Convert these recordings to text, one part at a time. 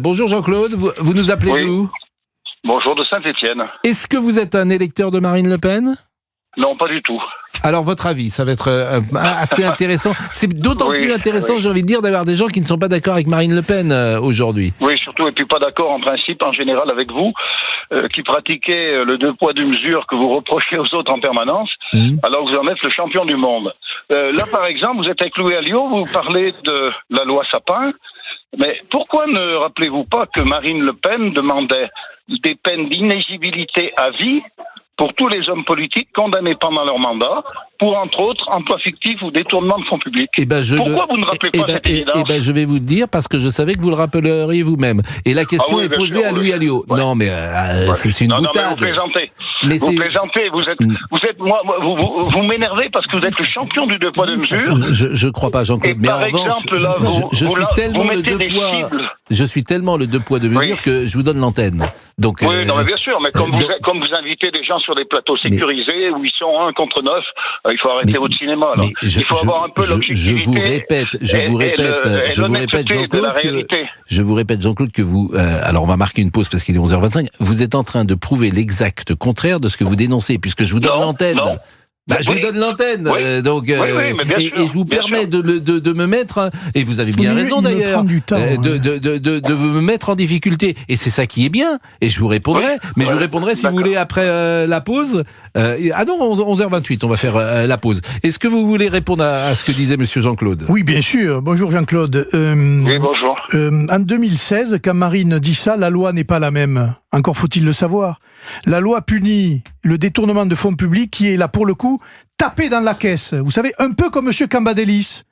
Bonjour Jean-Claude, vous nous appelez d'où ? Bonjour, de Saint-Étienne. Est-ce que vous êtes un électeur de Marine Le Pen ? Non, pas du tout. Alors votre avis, ça va être assez intéressant. C'est d'autant plus intéressant, j'ai envie de dire, d'avoir des gens qui ne sont pas d'accord avec Marine Le Pen aujourd'hui. Oui, surtout, et puis pas d'accord en principe, en général, avec vous, qui pratiquez le deux poids, deux mesures que vous reprochez aux autres en permanence, alors que vous en êtes le champion du monde. Là, par exemple, vous êtes avec Louis Alliot, vous parlez de la loi Sapin, mais pourquoi ne rappelez-vous pas que Marine Le Pen demandait des peines d'inéligibilité à vie pour tous les hommes politiques condamnés pendant leur mandat, pour, entre autres, emploi fictif ou détournement de fonds publics. Pourquoi vous ne rappelez pas cette évidence ? Je vais vous le dire, parce que je savais que vous le rappelleriez vous-même. Et la question est posée à Louis Alliot. Ouais. Non, mais c'est une boutade. Mais vous plaisantez. Vous m'énervez parce que vous êtes le champion du deux poids, deux mesures. Je crois pas, Jean-Claude. Mais par exemple, là, je suis tellement le deux poids, deux mesures que je vous donne l'antenne. Donc, oui, non, mais bien sûr, mais comme vous invitez des gens sur des plateaux sécurisés où ils sont 1 contre 9, il faut arrêter votre cinéma. Alors. Il faut avoir un peu l'objectivité. Je vous répète, Jean-Claude, que vous... alors, on va marquer une pause parce qu'il est 11h25. Vous êtes en train de prouver l'exact contraire de ce que vous dénoncez, puisque je vous donne l'antenne. Je vous donne l'antenne, et je vous permets de me mettre, et vous avez bien raison d'ailleurs, de me mettre en difficulté, et c'est ça qui est bien, et je vous répondrai, je vous répondrai si vous voulez après la pause. Ah non, 11h28, on va faire la pause. Est-ce que vous voulez répondre à ce que disait monsieur Jean-Claude ? Oui, bien sûr. Bonjour Jean-Claude. Oui, bonjour. En 2016, quand Marine dit ça, la loi n'est pas la même. Encore faut-il le savoir. La loi punit le détournement de fonds publics qui est là, pour le coup, tapé dans la caisse. Vous savez, un peu comme M. Cambadélis,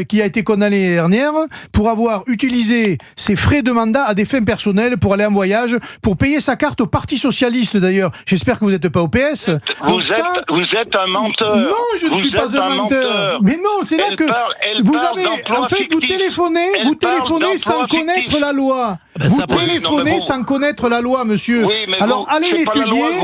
qui a été condamné l'année dernière pour avoir utilisé ses frais de mandat à des fins personnelles pour aller en voyage, pour payer sa carte au Parti Socialiste d'ailleurs. J'espère que vous n'êtes pas au PS. Vous êtes un menteur. Non, je ne suis pas un menteur. Mais non, c'est là que vous avez... En fait, vous téléphonez sans connaître la loi. Vous téléphonez sans connaître la loi, monsieur. Alors allez l'étudier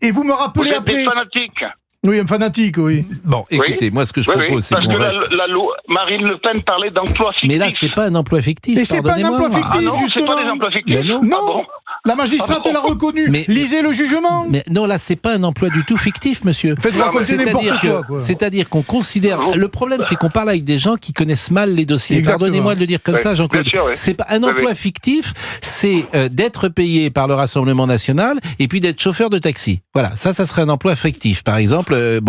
et vous me rappelez après. Vous êtes des fanatiques. Oui, un fanatique, oui. Bon, écoutez, moi ce que je propose, c'est parce que la loi, Marine Le Pen parlait d'emploi fictif. Mais là, c'est pas un emploi fictif, et c'est pas un emploi fictif, ah non, justement. C'est pas des emplois fictifs. Non, bon. La magistrate l'a reconnu. Lisez le jugement. Mais non, là, c'est pas un emploi du tout fictif, monsieur. Faites-vous raconter n'importe quoi. C'est-à-dire qu'on considère... Le problème, c'est qu'on parle avec des gens qui connaissent mal les dossiers. Exactement. Pardonnez-moi de le dire comme ça, Jean-Claude. C'est pas un emploi fictif, c'est d'être payé par le Rassemblement National et puis d'être chauffeur de taxi. Voilà, ça serait un emploi fictif, par exemple. Là,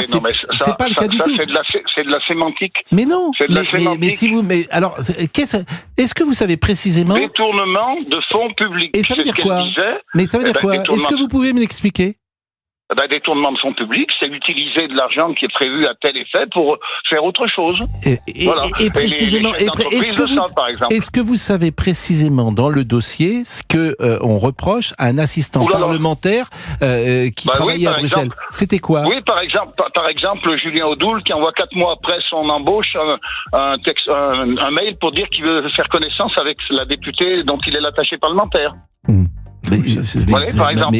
c'est pas le cas du tout. C'est de la sémantique. Mais non. Alors, est-ce que vous savez précisément... Détournement de fonds publics. Et ça veut dire quoi ? Mais ça veut dire quoi ? Est-ce que vous pouvez me l'expliquer ? Détournement de fonds publics, c'est utiliser de l'argent qui est prévu à tel effet pour faire autre chose. Et précisément, est-ce que vous savez précisément dans le dossier ce que on reproche à un assistant parlementaire qui travaillait à Bruxelles ? C'était quoi ? Oui, par exemple, Julien Audoul qui envoie 4 mois après son embauche un mail pour dire qu'il veut faire connaissance avec la députée dont il est l'attaché parlementaire. Par exemple.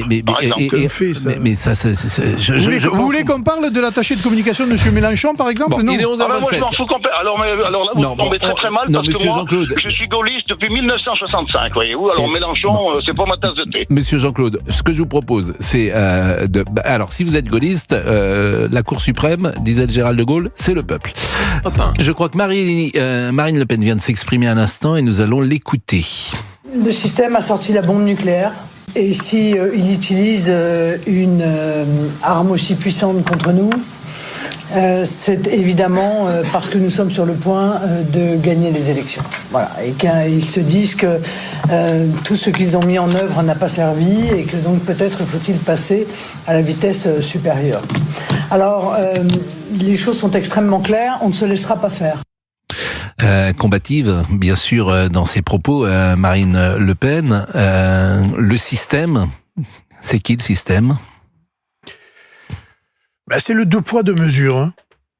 Vous voulez qu'on parle de l'attaché de communication de M. Mélenchon, par exemple ? Non. Il est 11h27. Moi, je m'en fous alors là, vous tombez très mal parce que moi, je suis gaulliste depuis 1965, voyez-vous. Alors Mélenchon, c'est pas ma tasse de thé. Monsieur Jean-Claude, ce que je vous propose, c'est alors, si vous êtes gaulliste, la Cour suprême, disait Gérald de Gaulle, c'est le peuple. Je crois que Marine Le Pen vient de s'exprimer un instant et nous allons l'écouter. Le système a sorti la bombe nucléaire et si il utilise une arme aussi puissante contre nous, c'est évidemment parce que nous sommes sur le point de gagner les élections. Voilà. Et qu'ils se disent que tout ce qu'ils ont mis en œuvre n'a pas servi et que donc peut-être faut-il passer à la vitesse supérieure. Alors, les choses sont extrêmement claires, on ne se laissera pas faire. Combative, bien sûr, dans ses propos, Marine Le Pen. Le système, c'est qui le système ? C'est le deux poids, deux mesures. Hein.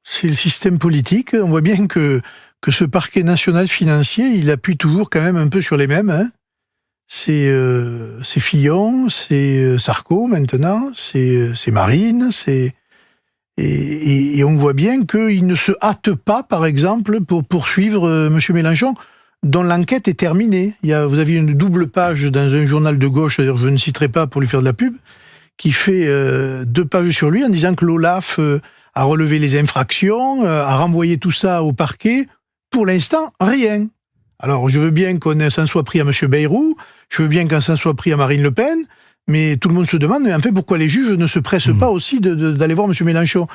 C'est le système politique. On voit bien que ce parquet national financier, il appuie toujours quand même un peu sur les mêmes. Hein. C'est Fillon, c'est Sarko maintenant, c'est Marine, Et on voit bien qu'il ne se hâte pas, par exemple, pour poursuivre M. Mélenchon, dont l'enquête est terminée. Vous avez une double page dans un journal de gauche, d'ailleurs je ne citerai pas pour lui faire de la pub, qui fait 2 pages sur lui en disant que l'OLAF a relevé les infractions, a renvoyé tout ça au parquet. Pour l'instant, rien. Alors, je veux bien qu'on s'en soit pris à M. Bayrou, je veux bien qu'on s'en soit pris à Marine Le Pen, mais tout le monde se demande, mais en fait, pourquoi les juges ne se pressent pas aussi d'aller voir M. Mélenchon ?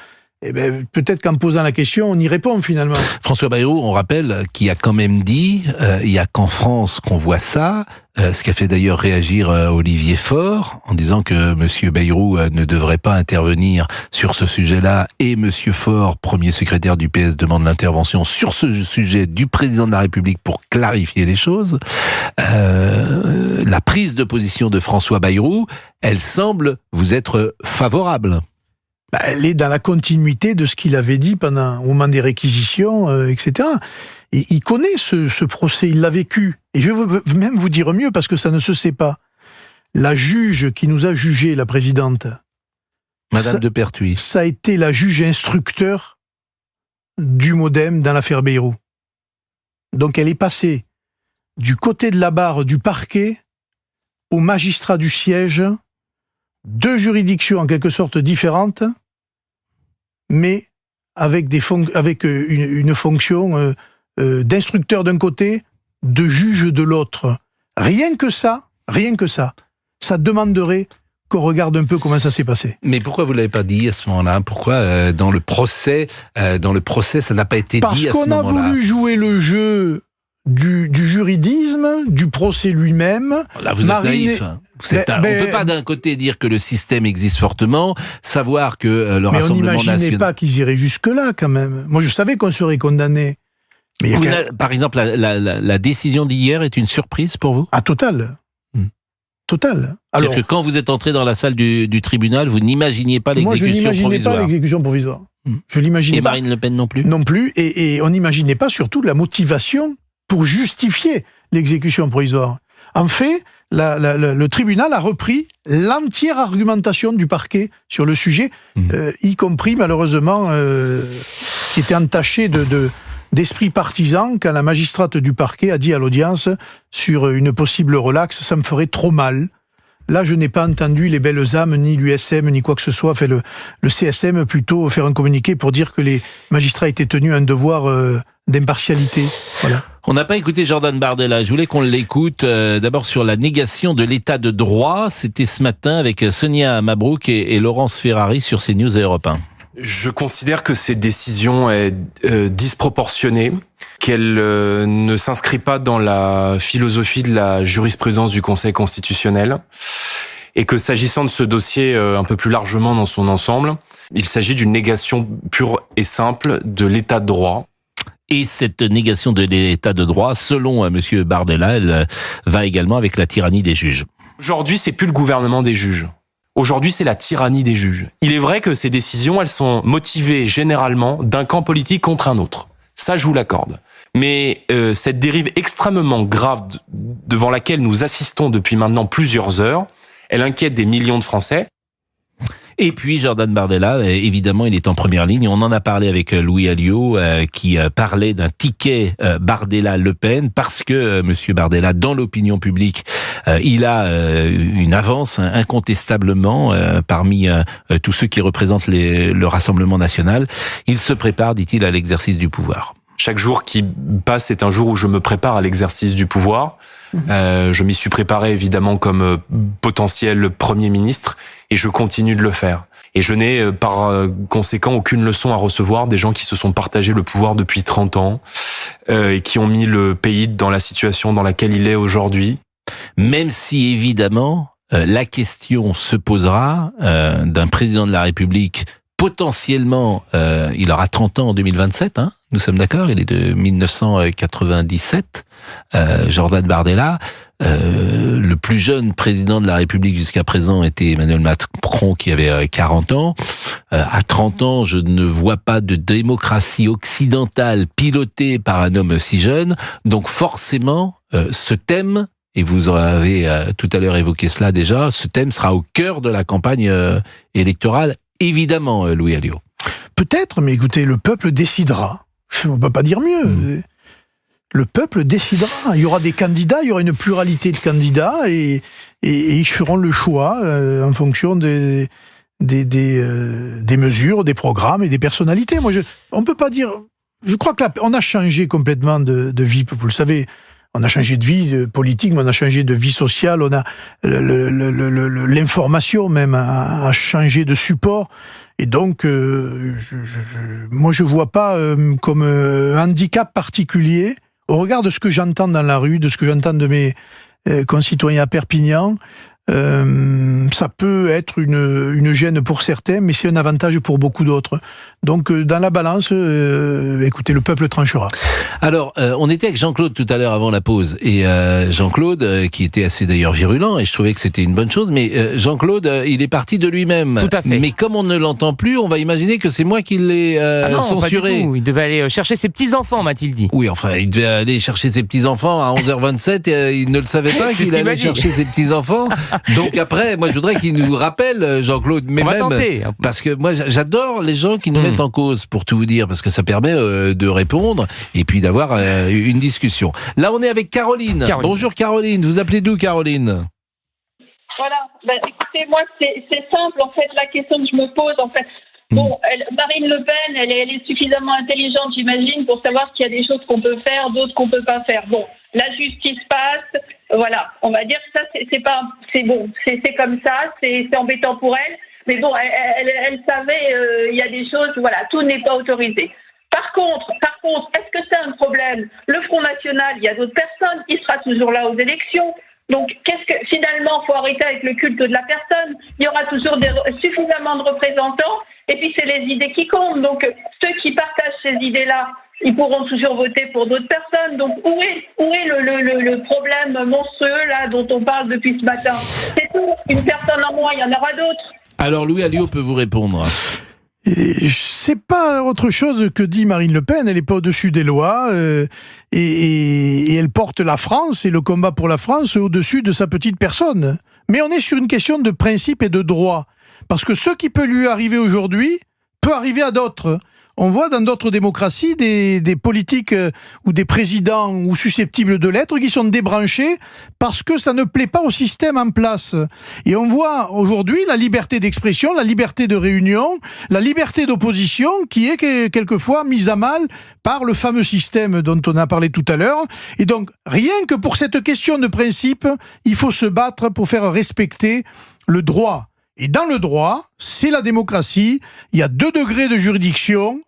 Eh ben, peut-être qu'en posant la question, on y répond finalement. François Bayrou, on rappelle, qui a quand même dit, il y a qu'en France qu'on voit ça, ce qui a fait d'ailleurs réagir Olivier Faure, en disant que M. Bayrou ne devrait pas intervenir sur ce sujet-là, et M. Faure, premier secrétaire du PS, demande l'intervention sur ce sujet du président de la République pour clarifier les choses. La prise de position de François Bayrou, elle semble vous être favorable. Elle est dans la continuité de ce qu'il avait dit au moment des réquisitions, etc. Et il connaît ce procès, il l'a vécu. Et je vais même vous dire mieux, parce que ça ne se sait pas. La juge qui nous a jugé, la présidente, Madame de Pertuis, ça a été la juge instructeur du MoDem dans l'affaire Bayrou. Donc elle est passée du côté de la barre du parquet au magistrat du siège, 2 juridictions en quelque sorte différentes, mais avec une fonction d'instructeur d'un côté, de juge de l'autre. Rien que ça, ça demanderait qu'on regarde un peu comment ça s'est passé. Mais pourquoi vous l'avez pas dit à ce moment-là ? Pourquoi dans le procès, ça n'a pas été dit à ce moment-là ? Parce qu'on a voulu jouer le jeu du juridisme, du procès lui-même. Là, vous êtes naïf. On ne peut pas d'un côté dire que le système existe fortement, savoir que le Rassemblement national... Mais on n'imaginait pas qu'ils iraient jusque-là, quand même. Moi, je savais qu'on serait condamné. Mais par exemple, la décision d'hier est une surprise pour vous ? Ah, total. Total. C'est-à-dire que quand vous êtes entré dans la salle du tribunal, vous n'imaginiez pas l'exécution provisoire ? Moi, je n'imaginais pas l'exécution provisoire. Je l'imaginais pas. Et Marine Le Pen non plus ? Non plus. Et on n'imaginait pas surtout la motivation pour justifier l'exécution provisoire. En fait, le tribunal a repris l'entière argumentation du parquet sur le sujet, y compris malheureusement qui était entaché d'esprit partisan quand la magistrate du parquet a dit à l'audience sur une possible relaxe, ça me ferait trop mal. Là, je n'ai pas entendu les belles âmes, ni l'USM, ni quoi que ce soit, fait le CSM plutôt faire un communiqué pour dire que les magistrats étaient tenus à un devoir d'impartialité. Voilà. On n'a pas écouté Jordan Bardella, je voulais qu'on l'écoute d'abord sur la négation de l'état de droit. C'était ce matin avec Sonia Mabrouk et Laurence Ferrari sur CNews et Europe 1. Je considère que cette décision est disproportionnée, qu'elle ne s'inscrit pas dans la philosophie de la jurisprudence du Conseil constitutionnel, et que s'agissant de ce dossier un peu plus largement dans son ensemble, il s'agit d'une négation pure et simple de l'état de droit. Et cette négation de l'état de droit, selon M. Bardella, elle va également avec la tyrannie des juges. Aujourd'hui, c'est plus le gouvernement des juges. Aujourd'hui, c'est la tyrannie des juges. Il est vrai que ces décisions, elles sont motivées généralement d'un camp politique contre un autre. Ça, je vous l'accorde. Mais cette dérive extrêmement grave devant laquelle nous assistons depuis maintenant plusieurs heures, elle inquiète des millions de Français. Et puis Jordan Bardella, évidemment, il est en première ligne. On en a parlé avec Louis Alliot, qui parlait d'un ticket Bardella-Le Pen, parce que Monsieur Bardella, dans l'opinion publique, il a une avance incontestablement parmi tous ceux qui représentent le Rassemblement national. Il se prépare, dit-il, à l'exercice du pouvoir. Chaque jour qui passe est un jour où je me prépare à l'exercice du pouvoir. Je m'y suis préparé évidemment comme potentiel Premier ministre et je continue de le faire. Et je n'ai par conséquent aucune leçon à recevoir des gens qui se sont partagés le pouvoir depuis 30 ans et qui ont mis le pays dans la situation dans laquelle il est aujourd'hui. Même si évidemment la question se posera d'un président de la République potentiellement, il aura 30 ans en 2027, hein, nous sommes d'accord, il est de 1997, Jordan Bardella. Le plus jeune président de la République jusqu'à présent était Emmanuel Macron qui avait 40 ans. À 30 ans, je ne vois pas de démocratie occidentale pilotée par un homme si jeune. Donc forcément, ce thème, et vous avez tout à l'heure évoqué cela déjà, ce thème sera au cœur de la campagne électorale, évidemment, Louis Alliot. Peut-être, mais écoutez, le peuple décidera. On ne peut pas dire mieux. Le peuple décidera. Il y aura des candidats, il y aura une pluralité de candidats et ils feront le choix en fonction des mesures, des programmes et des personnalités. On ne peut pas dire... Je crois qu'on a changé complètement de vie, vous le savez. On a changé de vie politique, mais on a changé de vie sociale, on a l'information même a changé de support. Et donc, moi je vois pas comme un handicap particulier, au regard de ce que j'entends dans la rue, de ce que j'entends de mes concitoyens à Perpignan. Ça peut être une gêne pour certains, mais c'est un avantage pour beaucoup d'autres. Donc, dans la balance, écoutez, le peuple tranchera. Alors, on était avec Jean-Claude tout à l'heure avant la pause, et Jean-Claude, qui était assez d'ailleurs virulent, et je trouvais que c'était une bonne chose, mais Jean-Claude, il est parti de lui-même. Tout à fait. Mais comme on ne l'entend plus, on va imaginer que c'est moi qui l'ai censuré. Pas du tout. Il devait aller chercher ses petits-enfants, m'a-t-il dit. Oui, enfin, il devait aller chercher ses petits-enfants à 11h27, et il ne le savait pas qu'il allait chercher ses petits-enfants. Donc après, moi je voudrais qu'il nous rappelle, Jean-Claude, mais même parce que moi j'adore les gens qui nous mettent en cause, pour tout vous dire, parce que ça permet de répondre et puis d'avoir une discussion. Là on est avec Caroline. Bonjour Caroline, vous appelez d'où Caroline? Voilà, écoutez, moi c'est simple en fait, la question que je me pose en fait. Bon, Marine Le Pen, elle est suffisamment intelligente, j'imagine, pour savoir qu'il y a des choses qu'on peut faire, d'autres qu'on peut pas faire. Bon, la justice passe, voilà, on va dire que ça, c'est bon, c'est comme ça, c'est embêtant pour elle, mais bon, elle savait, il y a des choses, voilà, tout n'est pas autorisé. Par contre, est-ce que c'est un problème? Le Front National, il y a d'autres personnes qui sera toujours là aux élections. Donc, finalement, faut arrêter avec le culte de la personne. Il y aura toujours suffisamment de représentants. Et puis, c'est les idées qui comptent. Donc, ceux qui partagent ces idées-là, ils pourront toujours voter pour d'autres personnes. Donc, où est le problème monstrueux, là, dont on parle depuis ce matin? C'est tout. Une personne en moins, il y en aura d'autres. Alors, Louis Alliot peut vous répondre. C'est pas autre chose que dit Marine Le Pen, elle n'est pas au-dessus des lois et elle porte la France et le combat pour la France au-dessus de sa petite personne. Mais on est sur une question de principe et de droit. Parce que ce qui peut lui arriver aujourd'hui peut arriver à d'autres. On voit dans d'autres démocraties des politiques ou des présidents ou susceptibles de l'être qui sont débranchés parce que ça ne plaît pas au système en place. Et on voit aujourd'hui la liberté d'expression, la liberté de réunion, la liberté d'opposition qui est quelquefois mise à mal par le fameux système dont on a parlé tout à l'heure. Et donc, rien que pour cette question de principe, il faut se battre pour faire respecter le droit. Et dans le droit, c'est la démocratie, il y a 2 degrés de juridiction,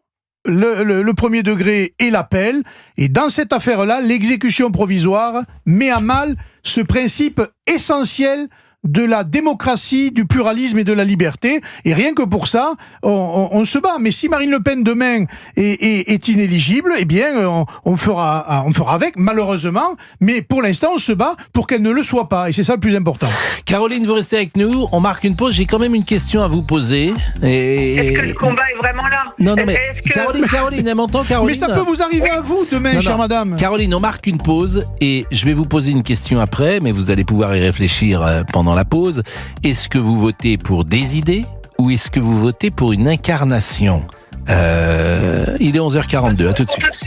le premier degré est l'appel, et dans cette affaire-là, l'exécution provisoire met à mal ce principe essentiel de la démocratie, du pluralisme et de la liberté, et rien que pour ça, on se bat. Mais si Marine Le Pen demain est inéligible, eh bien, on fera avec, malheureusement, mais pour l'instant, on se bat pour qu'elle ne le soit pas, et c'est ça le plus important. Caroline, vous restez avec nous, on marque une pause, j'ai quand même une question à vous poser. Est-ce que le combat est vraiment là? Non, mais Caroline, elle m'entend, Caroline? Mais ça peut vous arriver à vous demain, chère madame. Caroline, on marque une pause, et je vais vous poser une question après, mais vous allez pouvoir y réfléchir pendant la pause. Est-ce que vous votez pour des idées ou est-ce que vous votez pour une incarnation? Il est 11h42, à tout de suite.